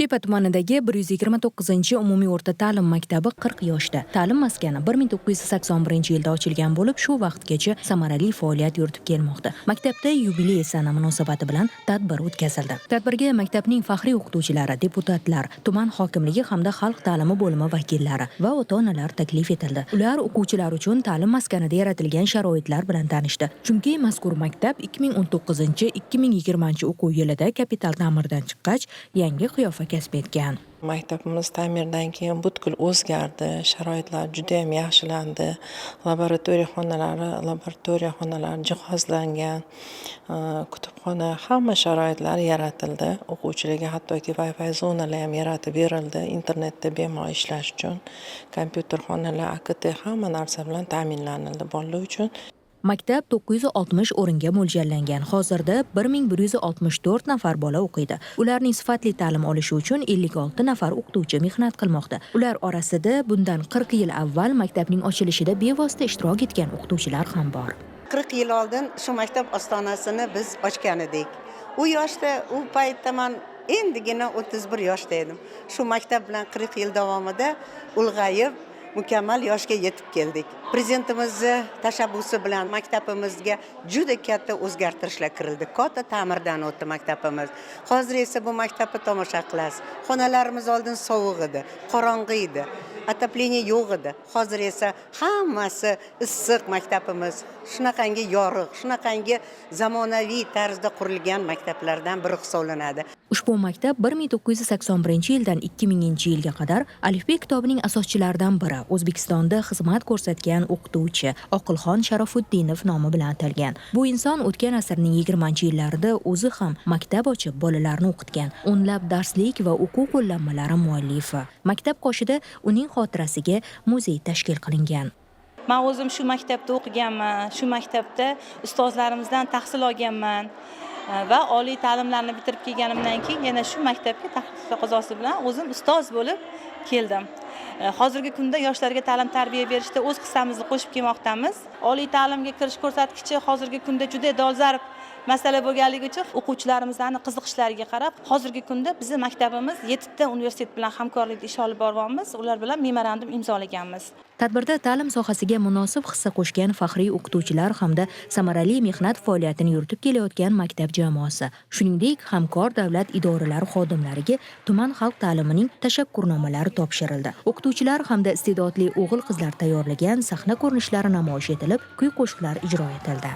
Uchtepa tumanidagi 129-umumiy o'rta ta'lim maktabi 40 yoshda. Ta'lim maskani 1981-yilda ochilgan bo'lib, shu vaqtgacha samarali faoliyat yuritib kelmoqda. Maktabda yubiley sana munosabati bilan tadbir o'tkazildi. Tadbirga maktabning faxriy o'qituvchilari, deputatlar, tuman hokimligi hamda xalq ta'limi bo'limi vakillari va ota-onalar taklif etildi. Ular o'quvchilar uchun ta'lim maskanida yaratilgan sharoitlar bilan tanishdi. Chunki mazkur maktab 2019-2020 o'quv yilida kapital ta'mirdan chiqqach, yangi qiyofa kasb etgan. Maktabimiz ta'mirdan keyin butkul o'zgardi, sharoitlar juda ham yaxshilandi. Laboratoriya xonalari jihozlangan, kutubxona, hamma sharoitlar yaratildi. O'quvchilarga hattoki Wi-Fi zonalar ham yaratib berildi, internetda bemalol ishlash uchun. Kompyuter xonalar, AKT hamma narsa bilan ta'minlanildi bolalar uchun. Maktab 960 o'ringa mo'ljallangan. Hozirda 1164 nafar bola o'qiydi. Ularning sifatli ta'lim olishi uchun 56 nafar o'qituvchi mehnat qilmoqda. Ular orasida bundan 40 yil avval maktabning ochilishida bevosita ishtirok etgan o'qituvchilar ham bor. 40 yil oldin shu maktab ostonasini biz ochgan edik. U yoshda, u paytda men endigina 31 yoshda edim. Shu maktab bilan 40 yil davomida ulg'ayib, mukammal yoshga yetib keldik. Prezidentimizni tashabbusi bilan maktabimizga juda katta o'zgartirishlar kirildi. Katta ta'mirdan o'tdi maktabimiz. Hozir esa bu maktabni tomosha qilasiz. Xonalarimiz oldin sovuq edi, qorong'i edi. Atapleniya yo'q edi. Hozir esa hammasi issiq maktabimiz. Shunaqangi yorug', shunaqangi zamonaviy tarzda qurilgan maktablardan biri hisoblanadi. Ushbu maktab 1981-yildan 2000-yilga qadar alifbe kitobining asoschilaridan biri, O'zbekistonda xizmat ko'rsatgan o'qituvchi Oqilxon Sharofuddinov nomi bilan atalgan. Bu inson o'tgan asrning 20-yillarida o'zi ham maktab ochib, bolalarni o'qitgan. O'nlab darslik va o'quv qo'llanmalari muallifi. Maktab qoshida uning xotirasiga muzey tashkil qilingan. Men o'zim shu maktabda o'qiganman, shu maktabda ustozlarimizdan tahsil olganman va oliy ta'limlarni bitirib kelganimdan keyin yana shu maktabga tahsil taqozosi bilan o'zim ustoz bo'lib keldim. Hozirgi kunda yoshlarga ta'lim-tarbiya berishda o'z hissamizni qo'shib kelmoqdamiz. Oliy ta'limga kirish ko'rsatkichi hozirgi kunda juda dolzarb masala bo'lganligi uchun o'quvchilarimizning qiziqishlariga qarab, hozirgi kunda bizning maktabimiz 7 ta universitet bilan hamkorlikda ish olib boryapmiz. Ular bilan memorandum imzolaganmiz. Tadbirda ta'lim sohasiga munosib hissa qo'shgan faxriy o'qituvchilar hamda samarali mehnat faoliyatini yuritib kelayotgan maktab jamoasi, shuningdek hamkor davlat idoralari xodimlariga tuman xalq ta'limining tashakkurnomalari topshirildi. O'qituvchilar hamda iste'dodli o'g'il-qizlar tayyorlagan sahna ko'rinishlari namoyish etilib, kuy-qo'shiqlar ijro etildi.